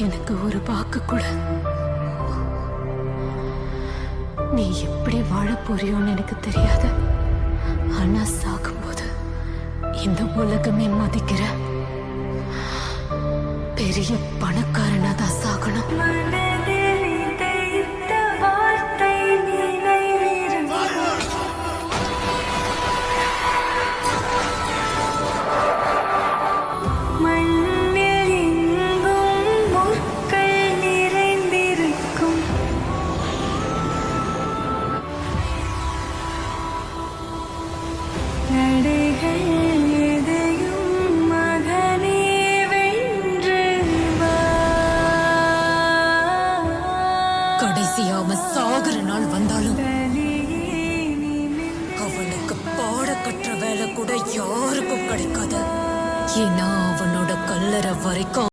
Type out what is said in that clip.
எனக்கு ஒரு வாக்கு கூட. நீ எப்படி வாழ போறியோன்னு எனக்கு தெரியாது. ஆனா சாகும்போது இந்த உலகமே மதிக்கிற பெரிய பணக்காரனா தான் சாகணும். கடைசியா அவன் சாகுற நாள் வந்தாலும் அவனுக்கு பாட கற்ற வேலை கூட யாருக்கும் கிடைக்காது. ஏன்னா அவனோட கல்லறை வரைக்கும்